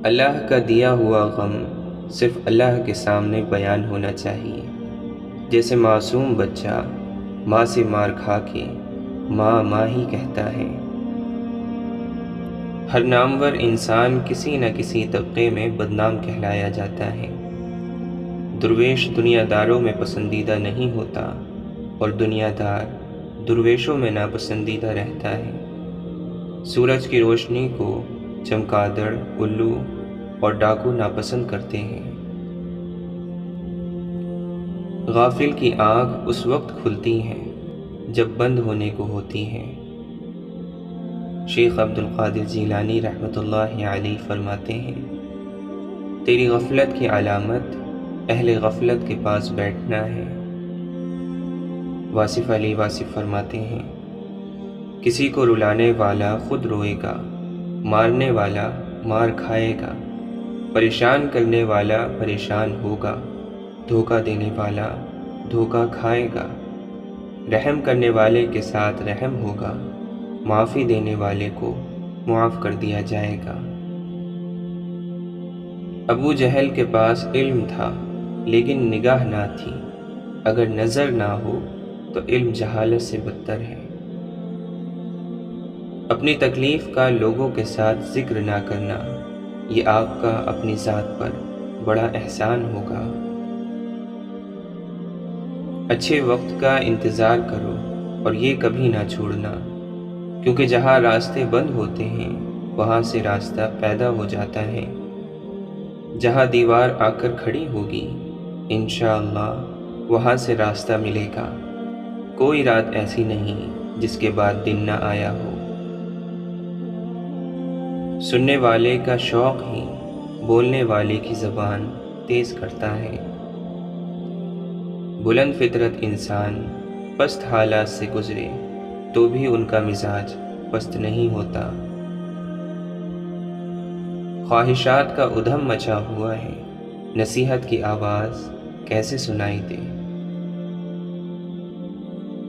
اللہ کا دیا ہوا غم صرف اللہ کے سامنے بیان ہونا چاہیے، جیسے معصوم بچہ ماں سے مار کھا کے ماں ماں ہی کہتا ہے۔ ہر نامور انسان کسی نہ کسی طبقے میں بدنام کہلایا جاتا ہے۔ درویش دنیا داروں میں پسندیدہ نہیں ہوتا اور دنیا دار درویشوں میں ناپسندیدہ رہتا ہے۔ سورج کی روشنی کو چمگادڑ، الو اور ڈاکو ناپسند کرتے ہیں۔ غافل کی آنکھ اس وقت کھلتی ہے جب بند ہونے کو ہوتی ہے۔ شیخ عبد القادر جیلانی رحمۃ اللہ علیہ فرماتے ہیں، تیری غفلت کی علامت اہل غفلت کے پاس بیٹھنا ہے۔ واصف علی واصف فرماتے ہیں، کسی کو رلانے والا خود روئے گا، مارنے والا مار کھائے گا، پریشان کرنے والا پریشان ہوگا، دھوکہ دینے والا دھوکہ کھائے گا، رحم کرنے والے کے ساتھ رحم ہوگا، معافی دینے والے کو معاف کر دیا جائے گا۔ ابو جہل کے پاس علم تھا لیکن نگاہ نہ تھی۔ اگر نظر نہ ہو تو علم جہالت سے بدتر ہے۔ اپنی تکلیف کا لوگوں کے ساتھ ذکر نہ کرنا، یہ آپ کا اپنی ذات پر بڑا احسان ہوگا۔ اچھے وقت کا انتظار کرو اور یہ کبھی نہ چھوڑنا، کیونکہ جہاں راستے بند ہوتے ہیں وہاں سے راستہ پیدا ہو جاتا ہے۔ جہاں دیوار آ کر کھڑی ہوگی انشاءاللہ وہاں سے راستہ ملے گا۔ کوئی رات ایسی نہیں جس کے بعد دن نہ آیا ہو۔ سننے والے کا شوق ہی بولنے والے کی زبان تیز کرتا ہے۔ بلند فطرت انسان پست حالات سے گزرے تو بھی ان کا مزاج پست نہیں ہوتا۔ خواہشات کا ادھم مچا ہوا ہے، نصیحت کی آواز کیسے سنائی دے۔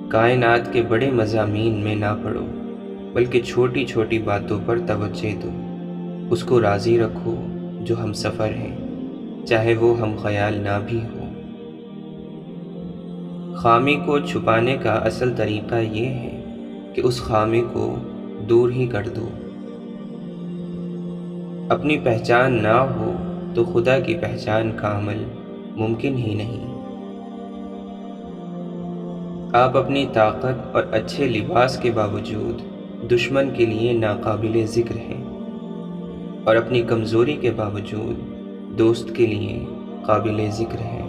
کائنات کے بڑے مضامین میں نہ پڑو، بلکہ چھوٹی چھوٹی باتوں پر توجہ دو۔ اس کو راضی رکھو جو ہم سفر ہیں، چاہے وہ ہم خیال نہ بھی ہو۔ خامی کو چھپانے کا اصل طریقہ یہ ہے کہ اس خامی کو دور ہی کر دو۔ اپنی پہچان نہ ہو تو خدا کی پہچان کا عمل ممکن ہی نہیں۔ آپ اپنی طاقت اور اچھے لباس کے باوجود دشمن کے لیے ناقابل ذکر ہیں، اور اپنی کمزوری کے باوجود دوست کے لیے قابل ذکر ہیں۔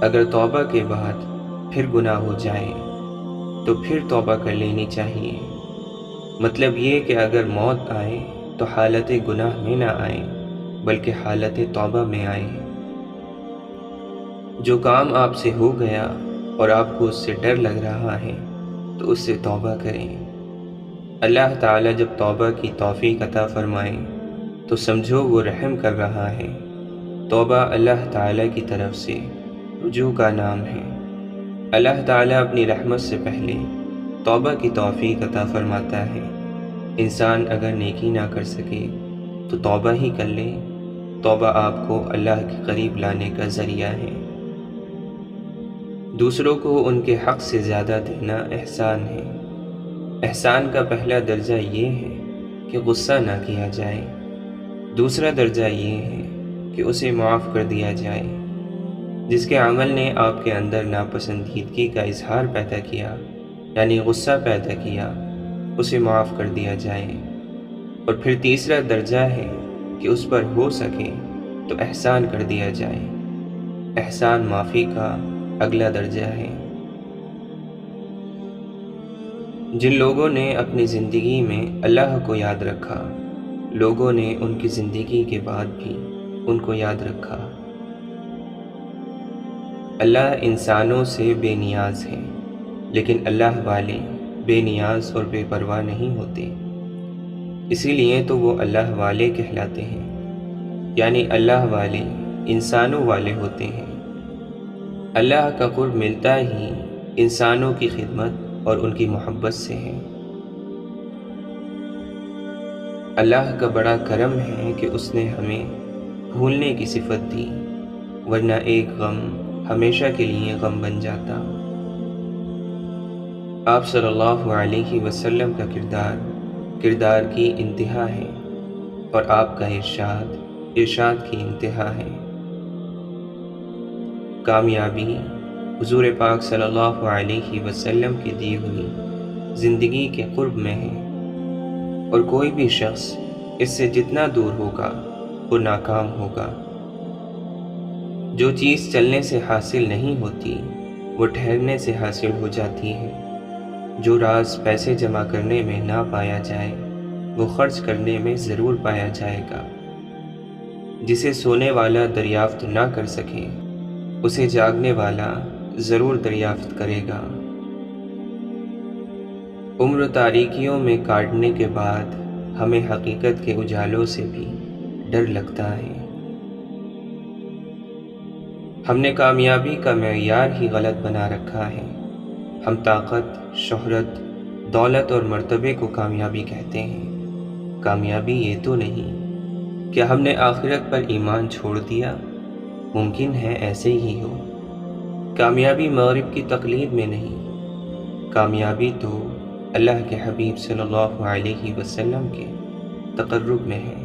اگر توبہ کے بعد پھر گناہ ہو جائے تو پھر توبہ کر لینی چاہیے۔ مطلب یہ کہ اگر موت آئے تو حالت گناہ میں نہ آئے بلکہ حالت توبہ میں آئے۔ جو کام آپ سے ہو گیا اور آپ کو اس سے ڈر لگ رہا ہے تو اس سے توبہ کریں۔ اللہ تعالیٰ جب توبہ کی توفیق عطا فرمائے تو سمجھو وہ رحم کر رہا ہے۔ توبہ اللہ تعالیٰ کی طرف سے رجوع کا نام ہے۔ اللہ تعالیٰ اپنی رحمت سے پہلے توبہ کی توفیق عطا فرماتا ہے۔ انسان اگر نیکی نہ کر سکے تو توبہ ہی کر لے۔ توبہ آپ کو اللہ کے قریب لانے کا ذریعہ ہے۔ دوسروں کو ان کے حق سے زیادہ دینا احسان ہے۔ احسان کا پہلا درجہ یہ ہے کہ غصہ نہ کیا جائے۔ دوسرا درجہ یہ ہے کہ اسے معاف کر دیا جائے۔ جس کے عمل نے آپ کے اندر ناپسندیدگی کا اظہار پیدا کیا، یعنی غصہ پیدا کیا، اسے معاف کر دیا جائے۔ اور پھر تیسرا درجہ ہے کہ اس پر ہو سکے تو احسان کر دیا جائے۔ احسان معافی کا اگلا درجہ ہے۔ جن لوگوں نے اپنی زندگی میں اللہ کو یاد رکھا، لوگوں نے ان کی زندگی کے بعد بھی ان کو یاد رکھا۔ اللہ انسانوں سے بے نیاز ہے، لیکن اللہ والے بے نیاز اور بے پرواہ نہیں ہوتے۔ اسی لیے تو وہ اللہ والے کہلاتے ہیں، یعنی اللہ والے انسانوں والے ہوتے ہیں۔ اللہ کا قرب ملتا ہی انسانوں کی خدمت اور ان کی محبت سے ہے۔ اللہ کا بڑا کرم ہے کہ اس نے ہمیں بھولنے کی صفت دی، ورنہ ایک غم ہمیشہ کے لیے غم بن جاتا۔ آپ صلی اللہ علیہ وسلم کا کردار کی انتہا ہے، اور آپ کا ارشاد کی انتہا ہے۔ کامیابی حضور پاک صلی اللہ علیہ وسلم کی دی ہوئی زندگی کے قرب میں ہے، اور کوئی بھی شخص اس سے جتنا دور ہوگا وہ ناکام ہوگا۔ جو چیز چلنے سے حاصل نہیں ہوتی وہ ٹھہرنے سے حاصل ہو جاتی ہے۔ جو راز پیسے جمع کرنے میں نہ پایا جائے وہ خرچ کرنے میں ضرور پایا جائے گا۔ جسے سونے والا دریافت نہ کر سکے اسے جاگنے والا ضرور دریافت کرے گا۔ عمر تاریکیوں میں کاٹنے کے بعد ہمیں حقیقت کے اجالوں سے بھی ڈر لگتا ہے۔ ہم نے کامیابی کا معیار ہی غلط بنا رکھا ہے۔ ہم طاقت، شہرت، دولت اور مرتبے کو کامیابی کہتے ہیں۔ کامیابی یہ تو نہیں۔ کیا ہم نے آخرت پر ایمان چھوڑ دیا؟ ممکن ہے ایسے ہی ہو۔ کامیابی مغرب کی تقلید میں نہیں، کامیابی تو اللہ کے حبیب صلی اللہ علیہ وسلم کے تقرب میں ہے۔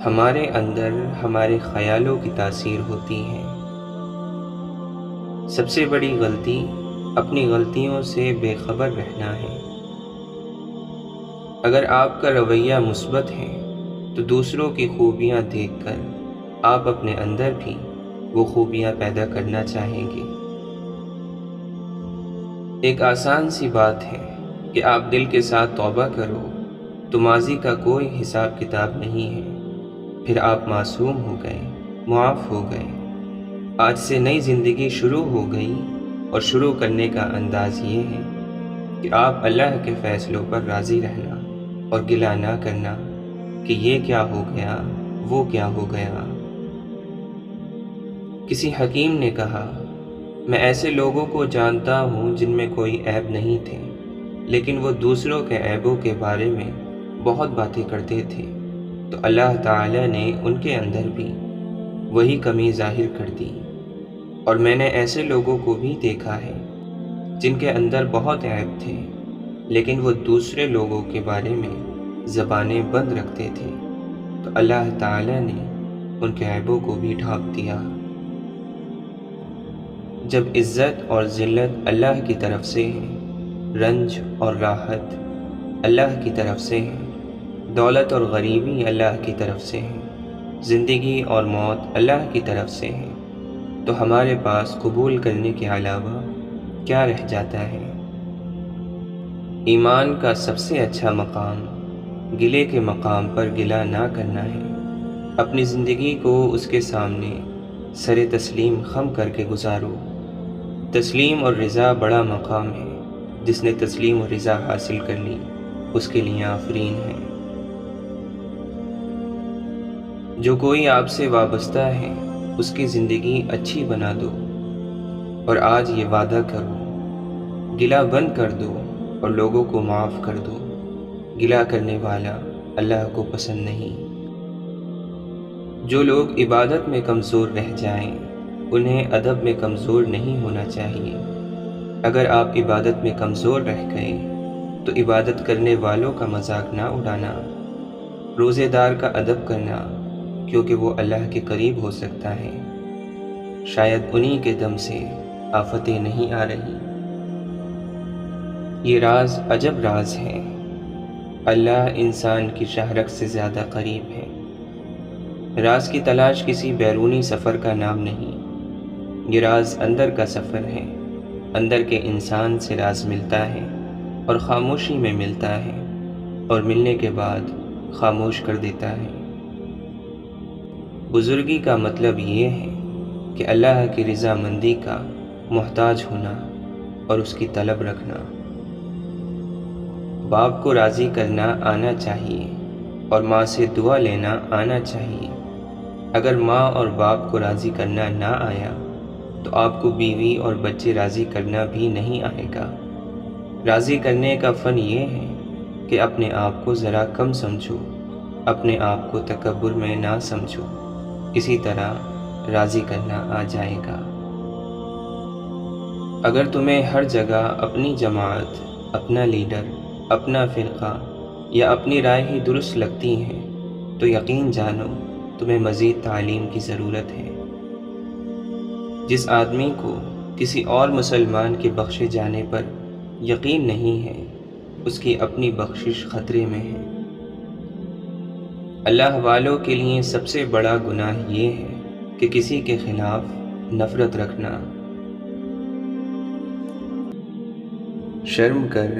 ہمارے اندر ہمارے خیالوں کی تاثیر ہوتی ہے۔ سب سے بڑی غلطی اپنی غلطیوں سے بے خبر رہنا ہے۔ اگر آپ کا رویہ مثبت ہے تو دوسروں کی خوبیاں دیکھ کر آپ اپنے اندر بھی وہ خوبیاں پیدا کرنا چاہیں گے۔ ایک آسان سی بات ہے کہ آپ دل کے ساتھ توبہ کرو تو ماضی کا کوئی حساب کتاب نہیں ہے، پھر آپ معصوم ہو گئے، معاف ہو گئے۔ آج سے نئی زندگی شروع ہو گئی، اور شروع کرنے کا انداز یہ ہے کہ آپ اللہ کے فیصلوں پر راضی رہنا اور گلہ نہ کرنا کہ یہ کیا ہو گیا، وہ کیا ہو گیا۔ کسی حکیم نے کہا، میں ایسے لوگوں کو جانتا ہوں جن میں کوئی عیب نہیں تھے، لیکن وہ دوسروں کے عیبوں کے بارے میں بہت باتیں کرتے تھے، تو اللہ تعالی نے ان کے اندر بھی وہی کمی ظاہر کر دی۔ اور میں نے ایسے لوگوں کو بھی دیکھا ہے جن کے اندر بہت عیب تھے، لیکن وہ دوسرے لوگوں کے بارے میں زبانیں بند رکھتے تھے، تو اللہ تعالی نے ان کے عیبوں کو بھی ڈھانپ دیا۔ جب عزت اور ذلت اللہ کی طرف سے ہے، رنج اور راحت اللہ کی طرف سے ہے، دولت اور غریبی اللہ کی طرف سے ہے، زندگی اور موت اللہ کی طرف سے ہے، تو ہمارے پاس قبول کرنے کے علاوہ کیا رہ جاتا ہے؟ ایمان کا سب سے اچھا مقام گلے کے مقام پر گلہ نہ کرنا ہے۔ اپنی زندگی کو اس کے سامنے سر تسلیم خم کر کے گزارو۔ تسلیم اور رضا بڑا مقام ہے۔ جس نے تسلیم اور رضا حاصل کر لی اس کے لیے آفرین ہے۔ جو کوئی آپ سے وابستہ ہے اس کی زندگی اچھی بنا دو، اور آج یہ وعدہ کرو، گلہ بند کر دو اور لوگوں کو معاف کر دو۔ گلہ کرنے والا اللہ کو پسند نہیں۔ جو لوگ عبادت میں کمزور رہ جائیں انہیں ادب میں کمزور نہیں ہونا چاہیے۔ اگر آپ عبادت میں کمزور رہ گئے تو عبادت کرنے والوں کا مذاق نہ اڑانا، روزے دار کا ادب کرنا، کیونکہ وہ اللہ کے قریب ہو سکتا ہے۔ شاید انہی کے دم سے آفتیں نہیں آ رہی۔ یہ راز عجب راز ہے۔ اللہ انسان کی شہرک سے زیادہ قریب ہے۔ راز کی تلاش کسی بیرونی سفر کا نام نہیں، یہ راز اندر کا سفر ہے۔ اندر کے انسان سے راز ملتا ہے اور خاموشی میں ملتا ہے، اور ملنے کے بعد خاموش کر دیتا ہے۔ بزرگی کا مطلب یہ ہے کہ اللہ کی رضامندی کا محتاج ہونا اور اس کی طلب رکھنا۔ باپ کو راضی کرنا آنا چاہیے اور ماں سے دعا لینا آنا چاہیے۔ اگر ماں اور باپ کو راضی کرنا نہ آیا تو آپ کو بیوی اور بچے راضی کرنا بھی نہیں آئے گا۔ راضی کرنے کا فن یہ ہے کہ اپنے آپ کو ذرا کم سمجھو، اپنے آپ کو تکبر میں نہ سمجھو، اسی طرح راضی کرنا آ جائے گا۔ اگر تمہیں ہر جگہ اپنی جماعت، اپنا لیڈر، اپنا فرقہ یا اپنی رائے ہی درست لگتی ہیں تو یقین جانو تمہیں مزید تعلیم کی ضرورت ہے۔ جس آدمی کو کسی اور مسلمان کے بخشے جانے پر یقین نہیں ہے، اس کی اپنی بخشش خطرے میں ہے۔ اللہ والوں کے لیے سب سے بڑا گناہ یہ ہے کہ کسی کے خلاف نفرت رکھنا۔ شرم کر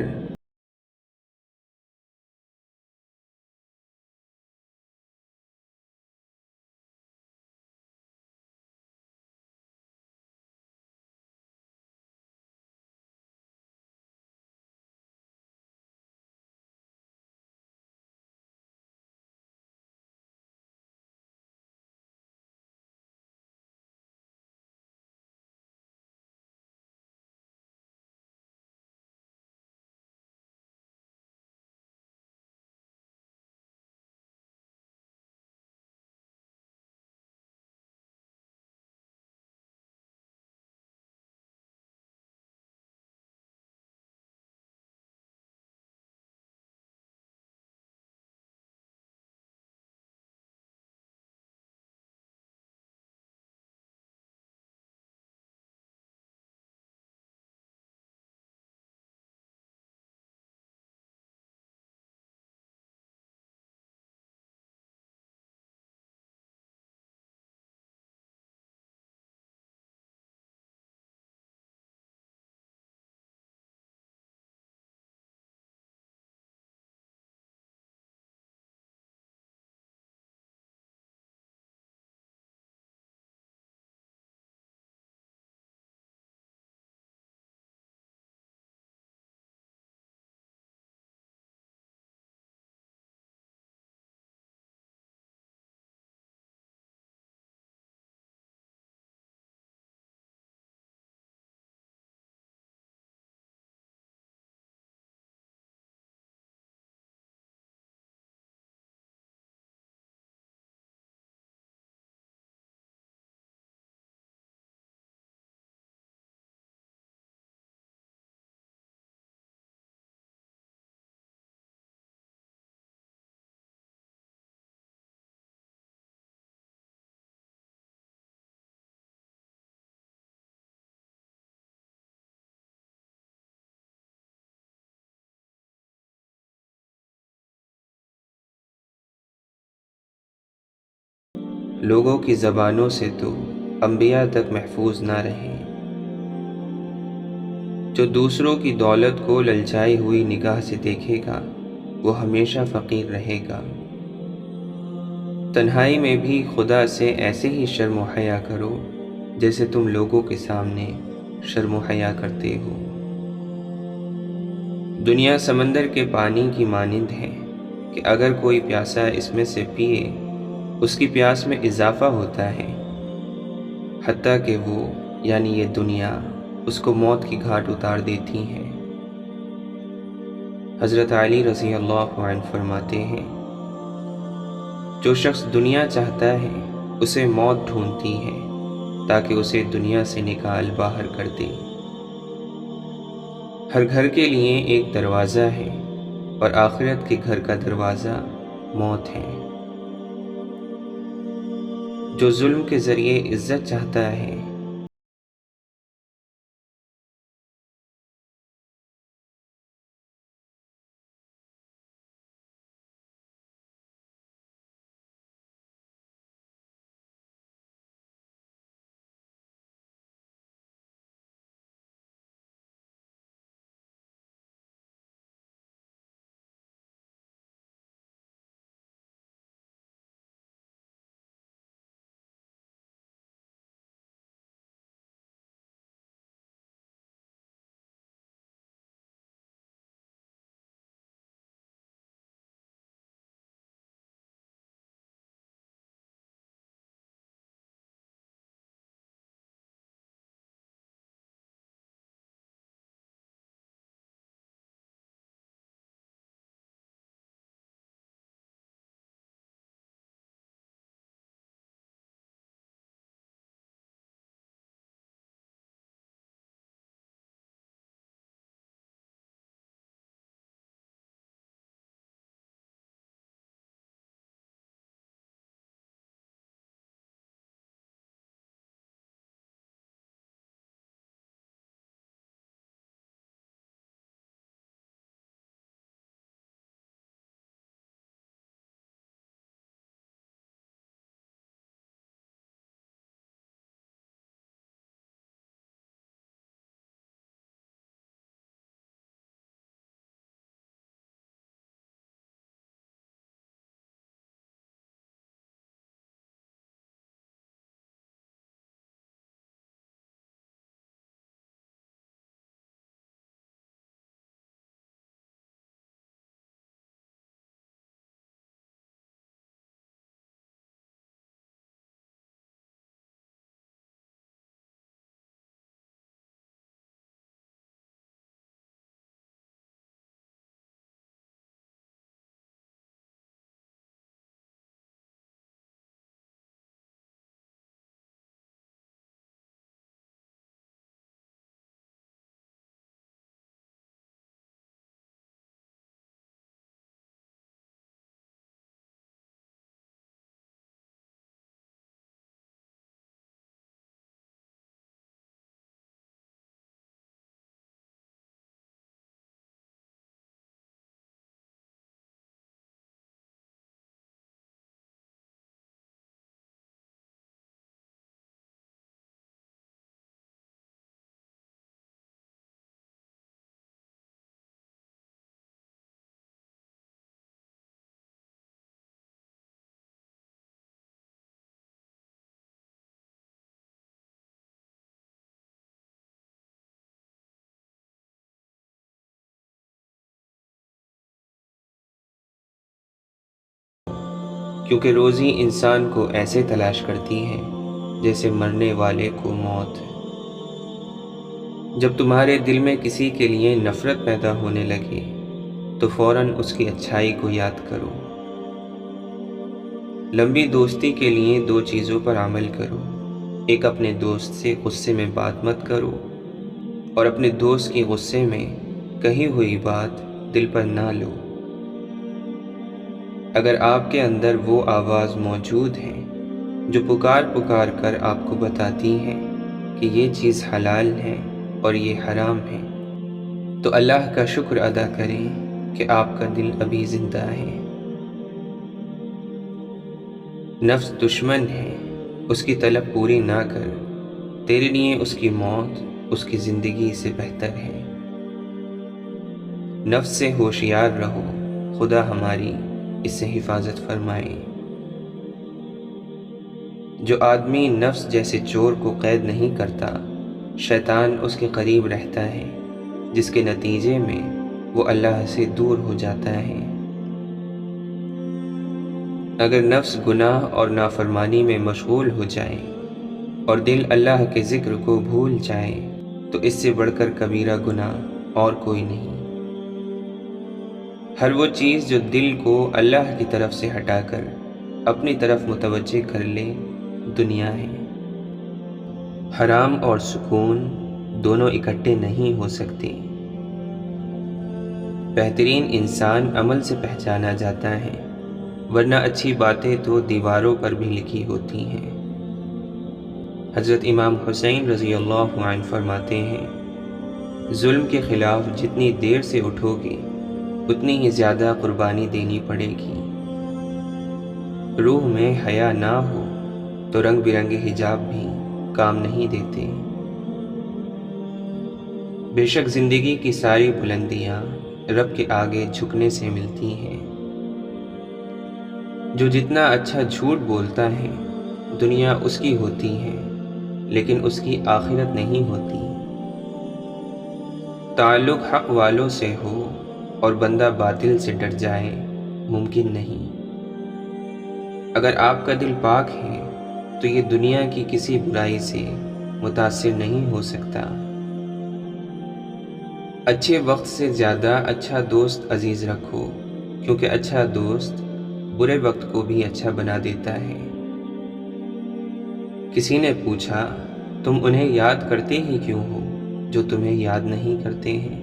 لوگوں کی زبانوں سے تو انبیاء تک محفوظ نہ رہے۔ جو دوسروں کی دولت کو للچائی ہوئی نگاہ سے دیکھے گا وہ ہمیشہ فقیر رہے گا۔ تنہائی میں بھی خدا سے ایسے ہی شرم و حیا کرو جیسے تم لوگوں کے سامنے شرم و حیا کرتے ہو۔ دنیا سمندر کے پانی کی مانند ہے کہ اگر کوئی پیاسا اس میں سے پیے اس کی پیاس میں اضافہ ہوتا ہے، حتیٰ کہ وہ یعنی یہ دنیا اس کو موت کی گھاٹ اتار دیتی ہے۔ حضرت علی رضی اللہ عنہ فرماتے ہیں، جو شخص دنیا چاہتا ہے اسے موت ڈھونڈتی ہے تاکہ اسے دنیا سے نکال باہر کر دے۔ ہر گھر کے لیے ایک دروازہ ہے اور آخرت کے گھر کا دروازہ موت ہے۔ جو ظلم کے ذریعے عزت چاہتا ہے کیونکہ روزی انسان کو ایسے تلاش کرتی ہے جیسے مرنے والے کو موت۔ جب تمہارے دل میں کسی کے لیے نفرت پیدا ہونے لگے تو فوراً اس کی اچھائی کو یاد کرو۔ لمبی دوستی کے لیے 2 چیزوں پر عمل کرو۔ ایک، اپنے دوست سے غصے میں بات مت کرو، اور اپنے دوست کی غصے میں کہی ہوئی بات دل پر نہ لو۔ اگر آپ کے اندر وہ آواز موجود ہے جو پکار پکار کر آپ کو بتاتی ہے کہ یہ چیز حلال ہے اور یہ حرام ہے، تو اللہ کا شکر ادا کریں کہ آپ کا دل ابھی زندہ ہے۔ نفس دشمن ہے، اس کی طلب پوری نہ کر، تیرے لیے اس کی موت اس کی زندگی سے بہتر ہے۔ نفس سے ہوشیار رہو، خدا ہماری اس سے حفاظت فرمائے۔ جو آدمی نفس جیسے چور کو قید نہیں کرتا، شیطان اس کے قریب رہتا ہے، جس کے نتیجے میں وہ اللہ سے دور ہو جاتا ہے۔ اگر نفس گناہ اور نافرمانی میں مشغول ہو جائے اور دل اللہ کے ذکر کو بھول جائے تو اس سے بڑھ کر کبیرہ گناہ اور کوئی نہیں۔ ہر وہ چیز جو دل کو اللہ کی طرف سے ہٹا کر اپنی طرف متوجہ کر لے دنیا ہے۔ حرام اور سکون دونوں اکٹھے نہیں ہو سکتے۔ بہترین انسان عمل سے پہچانا جاتا ہے، ورنہ اچھی باتیں تو دیواروں پر بھی لکھی ہوتی ہیں۔ حضرت امام حسین رضی اللہ عنہ فرماتے ہیں، ظلم کے خلاف جتنی دیر سے اٹھو گے اتنی ہی زیادہ قربانی دینی پڑے گی۔ روح میں حیا نہ ہو تو رنگ برنگے حجاب بھی کام نہیں دیتے۔ بے شک زندگی کی ساری بلندیاں رب کے آگے جھکنے سے ملتی ہیں۔ جو جتنا اچھا جھوٹ بولتا ہے دنیا اس کی ہوتی ہے، لیکن اس کی آخرت نہیں ہوتی۔ تعلق حق والوں سے ہو اور بندہ باطل سے ڈر جائے ممکن نہیں۔ اگر آپ کا دل پاک ہے تو یہ دنیا کی کسی برائی سے متاثر نہیں ہو سکتا۔ اچھے وقت سے زیادہ اچھا دوست عزیز رکھو، کیونکہ اچھا دوست برے وقت کو بھی اچھا بنا دیتا ہے۔ کسی نے پوچھا، تم انہیں یاد کرتے ہی کیوں ہو جو تمہیں یاد نہیں کرتے ہیں؟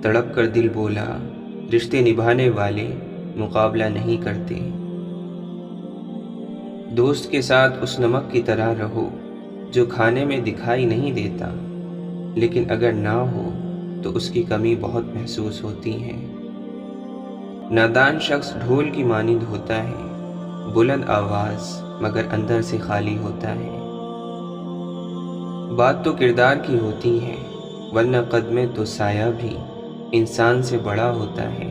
تڑپ کر دل بولا، رشتے نبھانے والے مقابلہ نہیں کرتے۔ دوست کے ساتھ اس نمک کی طرح رہو جو کھانے میں دکھائی نہیں دیتا، لیکن اگر نہ ہو تو اس کی کمی بہت محسوس ہوتی ہے۔ نادان شخص ڈھول کی مانند ہوتا ہے، بلند آواز مگر اندر سے خالی ہوتا ہے۔ بات تو کردار کی ہوتی ہے، ورنہ قد میں تو سایہ بھی انسان سے بڑا ہوتا ہے۔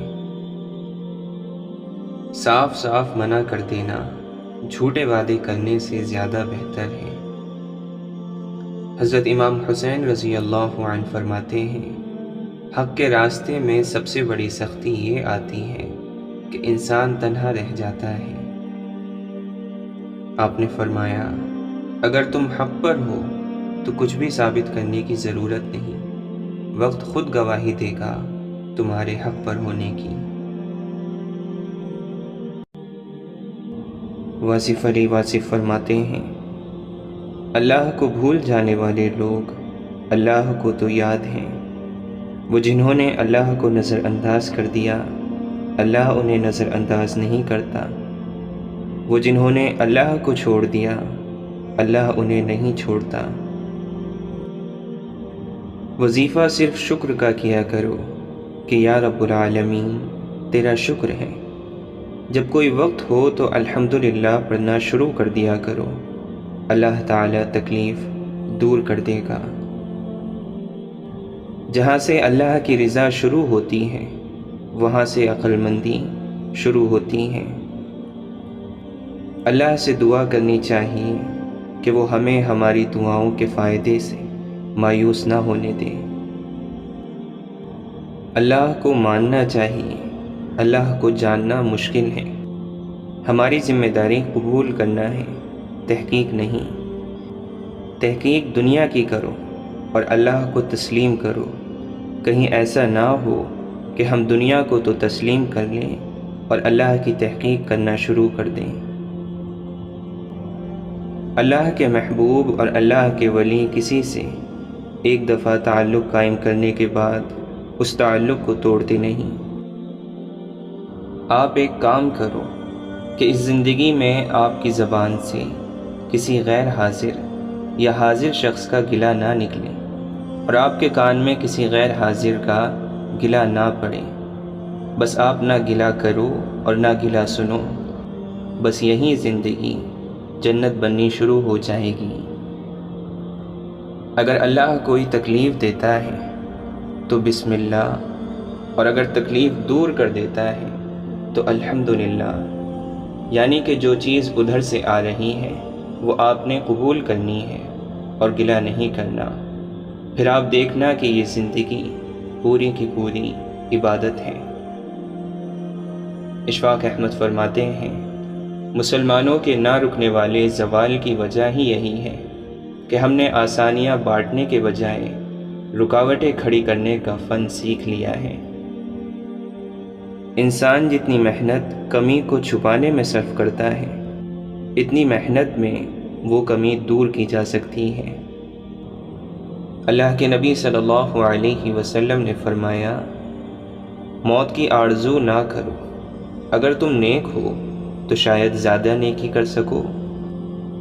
صاف صاف منع کر دینا جھوٹے وعدے کرنے سے زیادہ بہتر ہے۔ حضرت امام حسین رضی اللہ عنہ فرماتے ہیں، حق کے راستے میں سب سے بڑی سختی یہ آتی ہے کہ انسان تنہا رہ جاتا ہے۔ آپ نے فرمایا، اگر تم حق پر ہو تو کچھ بھی ثابت کرنے کی ضرورت نہیں، وقت خود گواہی دے گا تمہارے حق پر ہونے کی۔ واصف علی واصف فرماتے ہیں، اللہ کو بھول جانے والے لوگ اللہ کو تو یاد ہیں، وہ جنہوں نے اللہ کو نظر انداز کر دیا اللہ انہیں نظر انداز نہیں کرتا، وہ جنہوں نے اللہ کو چھوڑ دیا اللہ انہیں نہیں چھوڑتا۔ وظیفہ صرف شکر کا کیا کرو کہ یا رب العالمین تیرا شکر ہے۔ جب کوئی وقت ہو تو الحمدللہ پڑھنا شروع کر دیا کرو، اللہ تعالیٰ تکلیف دور کر دے گا۔ جہاں سے اللہ کی رضا شروع ہوتی ہے وہاں سے عقل مندی شروع ہوتی ہے۔ اللہ سے دعا کرنی چاہیے کہ وہ ہمیں ہماری دعاؤں کے فائدے سے مایوس نہ ہونے دے۔ اللہ کو ماننا چاہیے، اللہ کو جاننا مشکل ہے، ہماری ذمہ داری قبول کرنا ہے، تحقیق نہیں۔ تحقیق دنیا کی کرو اور اللہ کو تسلیم کرو، کہیں ایسا نہ ہو کہ ہم دنیا کو تو تسلیم کر لیں اور اللہ کی تحقیق کرنا شروع کر دیں۔ اللہ کے محبوب اور اللہ کے ولی کسی سے ایک دفعہ تعلق قائم کرنے کے بعد اس تعلق کو توڑتے نہیں۔ آپ ایک کام کرو کہ اس زندگی میں آپ کی زبان سے کسی غیر حاضر یا حاضر شخص کا گلہ نہ نکلے، اور آپ کے کان میں کسی غیر حاضر کا گلہ نہ پڑے۔ بس آپ نہ گلہ کرو اور نہ گلہ سنو، بس یہی زندگی جنت بننی شروع ہو جائے گی۔ اگر اللہ کوئی تکلیف دیتا ہے تو بسم اللہ، اور اگر تکلیف دور کر دیتا ہے تو الحمدللہ، یعنی کہ جو چیز ادھر سے آ رہی ہے وہ آپ نے قبول کرنی ہے اور گلہ نہیں کرنا۔ پھر آپ دیکھنا کہ یہ زندگی پوری کی پوری عبادت ہے۔ اشفاق احمد فرماتے ہیں، مسلمانوں کے نہ رکنے والے زوال کی وجہ ہی یہی ہے کہ ہم نے آسانیاں بانٹنے کے بجائے رکاوٹیں کھڑی کرنے کا فن سیکھ لیا ہے۔ انسان جتنی محنت کمی کو چھپانے میں صرف کرتا ہے، اتنی محنت میں وہ کمی دور کی جا سکتی ہے۔ اللہ کے نبی صلی اللہ علیہ وسلم نے فرمایا، موت کی آرزو نہ کرو، اگر تم نیک ہو تو شاید زیادہ نیکی کر سکو،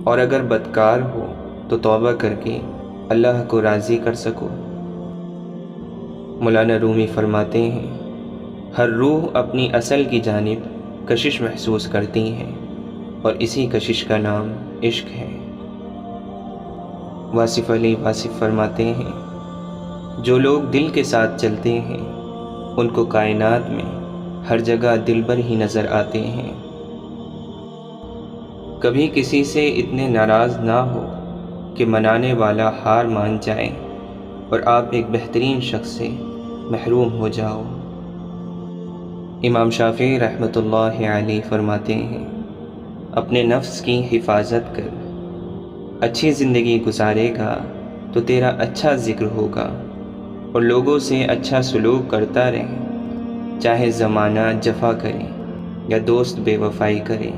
اور اگر بدکار ہو تو توبہ کر کے اللہ کو راضی کر سکو۔ مولانا رومی فرماتے ہیں، ہر روح اپنی اصل کی جانب کشش محسوس کرتی ہے، اور اسی کشش کا نام عشق ہے۔ واصف علی واصف فرماتے ہیں، جو لوگ دل کے ساتھ چلتے ہیں ان کو کائنات میں ہر جگہ دلبر ہی نظر آتے ہیں۔ کبھی کسی سے اتنے ناراض نہ ہو کہ منانے والا ہار مان جائے اور آپ ایک بہترین شخص سے محروم ہو جاؤ۔ امام شافعی رحمۃ اللہ علیہ فرماتے ہیں، اپنے نفس کی حفاظت کر، اچھی زندگی گزارے گا تو تیرا اچھا ذکر ہوگا، اور لوگوں سے اچھا سلوک کرتا رہے، چاہے زمانہ جفا کرے یا دوست بے وفائی کرے۔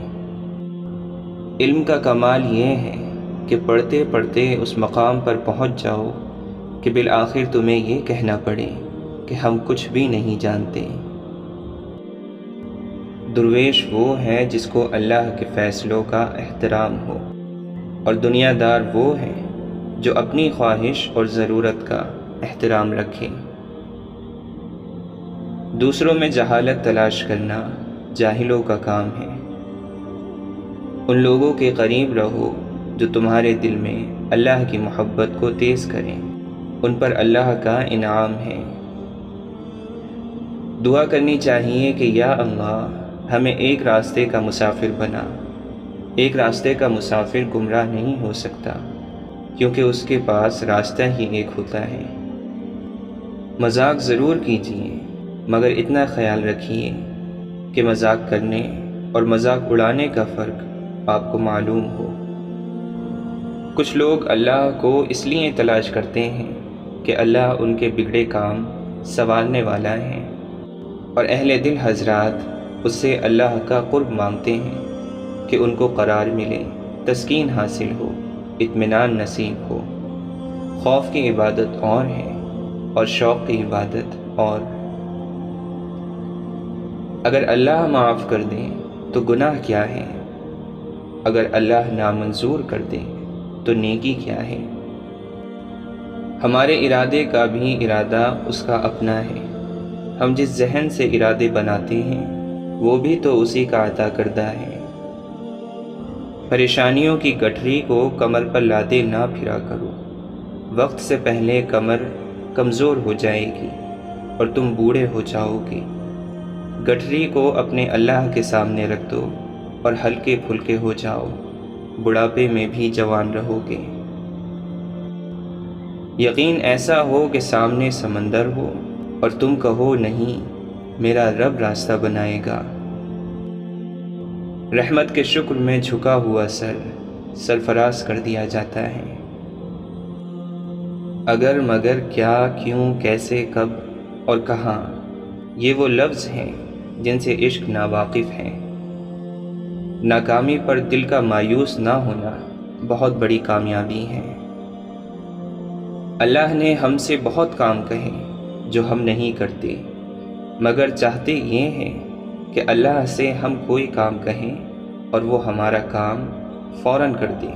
علم کا کمال یہ ہے کہ پڑھتے پڑھتے اس مقام پر پہنچ جاؤ کہ بالآخر تمہیں یہ کہنا پڑے کہ ہم کچھ بھی نہیں جانتے۔ درویش وہ ہے جس کو اللہ کے فیصلوں کا احترام ہو، اور دنیا دار وہ ہے جو اپنی خواہش اور ضرورت کا احترام رکھے۔ دوسروں میں جہالت تلاش کرنا جاہلوں کا کام ہے۔ ان لوگوں کے قریب رہو جو تمہارے دل میں اللہ کی محبت کو تیز کریں، ان پر اللہ کا انعام ہے۔ دعا کرنی چاہیے کہ یا اللہ ہمیں ایک راستے کا مسافر بنا۔ ایک راستے کا مسافر گمراہ نہیں ہو سکتا، کیونکہ اس کے پاس راستہ ہی ایک ہوتا ہے۔ مذاق ضرور کیجیے، مگر اتنا خیال رکھیے کہ مذاق کرنے اور مذاق اڑانے کا فرق آپ کو معلوم ہو۔ کچھ لوگ اللہ کو اس لیے تلاش کرتے ہیں کہ اللہ ان کے بگڑے کام سنوارنے والا ہے، اور اہل دل حضرات اس سے اللہ کا قرب مانگتے ہیں کہ ان کو قرار ملے، تسکین حاصل ہو، اطمینان نصیب ہو۔ خوف کی عبادت اور ہے اور شوق کی عبادت اور۔ اگر اللہ معاف کر دے تو گناہ کیا ہے؟ اگر اللہ نامنظور کر دے تو نیکی کیا ہے؟ ہمارے ارادے کا بھی ارادہ اس کا اپنا ہے۔ ہم جس ذہن سے ارادے بناتے ہیں وہ بھی تو اسی کا عطا کردہ ہے۔ پریشانیوں کی گٹھری کو کمر پر لادے نہ پھرا کرو، وقت سے پہلے کمر کمزور ہو جائے گی اور تم بوڑھے ہو جاؤ گے۔ گٹھری کو اپنے اللہ کے سامنے رکھ دو اور ہلکے پھلکے ہو جاؤ، بڑھاپے میں بھی جوان رہو گے۔ یقین ایسا ہو کہ سامنے سمندر ہو اور تم کہو نہیں، میرا رب راستہ بنائے گا۔ رحمت کے شکر میں جھکا ہوا سر سرفراز کر دیا جاتا ہے۔ اگر مگر کیا کیوں کیسے کب اور کہاں، یہ وہ لفظ ہیں جن سے عشق ناواقف ہے۔ ناکامی پر دل کا مایوس نہ ہونا بہت بڑی کامیابی ہے۔ اللہ نے ہم سے بہت کام کہے جو ہم نہیں کرتے، مگر چاہتے یہ ہیں کہ اللہ سے ہم کوئی کام کہیں اور وہ ہمارا کام فوراً کر دے۔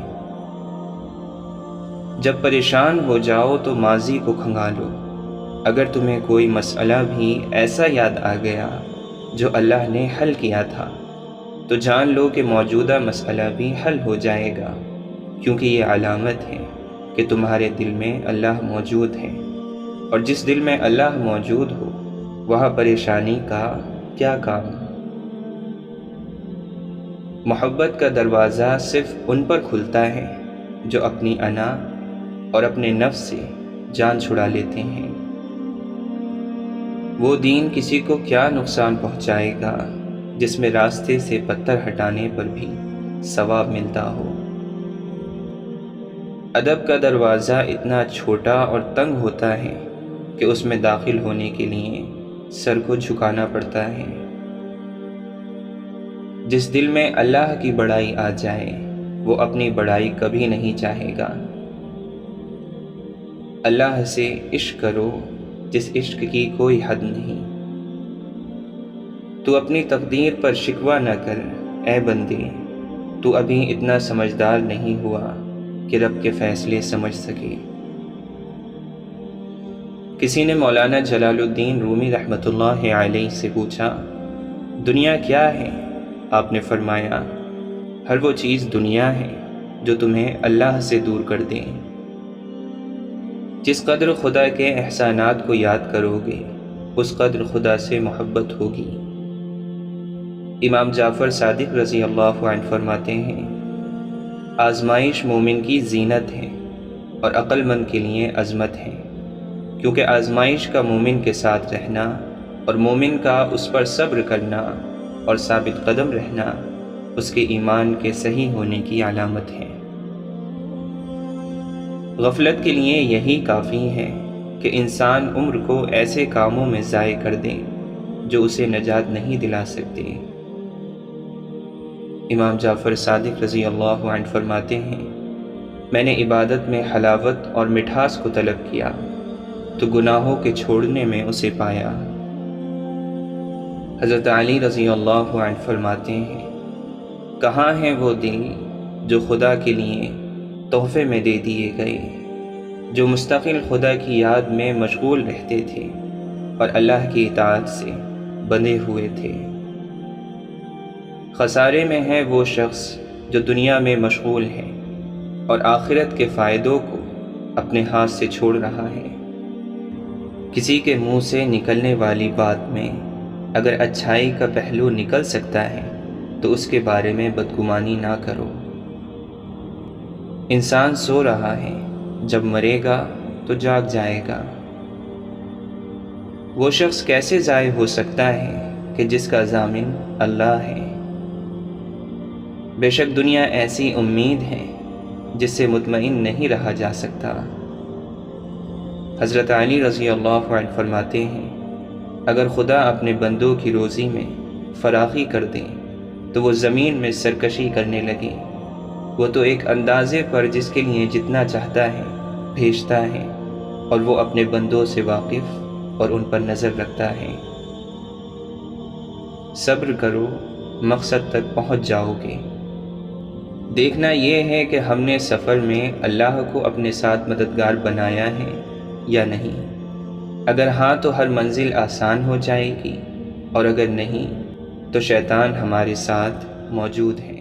جب پریشان ہو جاؤ تو ماضی کو کھنگالو۔ اگر تمہیں کوئی مسئلہ بھی ایسا یاد آ گیا جو اللہ نے حل کیا تھا، تو جان لو کہ موجودہ مسئلہ بھی حل ہو جائے گا، کیونکہ یہ علامت ہے کہ تمہارے دل میں اللہ موجود ہے، اور جس دل میں اللہ موجود ہو وہاں پریشانی کا کیا کام۔ محبت کا دروازہ صرف ان پر کھلتا ہے جو اپنی انا اور اپنے نفس سے جان چھڑا لیتے ہیں۔ وہ دین کسی کو کیا نقصان پہنچائے گا جس میں راستے سے پتھر ہٹانے پر بھی ثواب ملتا ہو۔ ادب کا دروازہ اتنا چھوٹا اور تنگ ہوتا ہے کہ اس میں داخل ہونے کے لیے سر کو جھکانا پڑتا ہے۔ جس دل میں اللہ کی بڑائی آ جائے وہ اپنی بڑائی کبھی نہیں چاہے گا۔ اللہ سے عشق کرو جس عشق کی کوئی حد نہیں۔ تو اپنی تقدیر پر شکوہ نہ کر اے بندے، تو ابھی اتنا سمجھدار نہیں ہوا کہ رب کے فیصلے سمجھ سکے۔ کسی نے مولانا جلال الدین رومی رحمۃ اللہ علیہ سے پوچھا، دنیا کیا ہے؟ آپ نے فرمایا، ہر وہ چیز دنیا ہے جو تمہیں اللہ سے دور کر دے۔ جس قدر خدا کے احسانات کو یاد کرو گے اس قدر خدا سے محبت ہوگی۔ امام جعفر صادق رضی اللہ عنہ فرماتے ہیں، آزمائش مومن کی زینت ہے اور عقل مند کے لیے عظمت ہے، کیونکہ آزمائش کا مومن کے ساتھ رہنا اور مومن کا اس پر صبر کرنا اور ثابت قدم رہنا اس کے ایمان کے صحیح ہونے کی علامت ہے۔ غفلت کے لیے یہی کافی ہے کہ انسان عمر کو ایسے کاموں میں ضائع کر دے جو اسے نجات نہیں دلا سکتے۔ امام جعفر صادق رضی اللہ عنہ فرماتے ہیں، میں نے عبادت میں حلاوت اور مٹھاس کو طلب کیا تو گناہوں کے چھوڑنے میں اسے پایا۔ حضرت علی رضی اللہ عنہ فرماتے ہیں، کہاں ہیں وہ دل جو خدا کے لیے تحفے میں دے دیے گئے، جو مستقل خدا کی یاد میں مشغول رہتے تھے اور اللہ کی اطاعت سے بندھے ہوئے تھے۔ خسارے میں ہے وہ شخص جو دنیا میں مشغول ہے اور آخرت کے فائدوں کو اپنے ہاتھ سے چھوڑ رہا ہے۔ کسی کے منہ سے نکلنے والی بات میں اگر اچھائی کا پہلو نکل سکتا ہے تو اس کے بارے میں بدگمانی نہ کرو۔ انسان سو رہا ہے، جب مرے گا تو جاگ جائے گا۔ وہ شخص کیسے ضائع ہو سکتا ہے کہ جس کا ضامن اللہ ہے۔ بے شک دنیا ایسی امید ہے جس سے مطمئن نہیں رہا جا سکتا۔ حضرت علی رضی اللہ عنہ فرماتے ہیں، اگر خدا اپنے بندوں کی روزی میں فراخی کر دے تو وہ زمین میں سرکشی کرنے لگے۔ وہ تو ایک اندازے پر جس کے لیے جتنا چاہتا ہے بھیجتا ہے، اور وہ اپنے بندوں سے واقف اور ان پر نظر رکھتا ہے۔ صبر کرو، مقصد تک پہنچ جاؤ گے۔ دیکھنا یہ ہے کہ ہم نے سفر میں اللہ کو اپنے ساتھ مددگار بنایا ہے یا نہیں۔ اگر ہاں تو ہر منزل آسان ہو جائے گی، اور اگر نہیں تو شیطان ہمارے ساتھ موجود ہے۔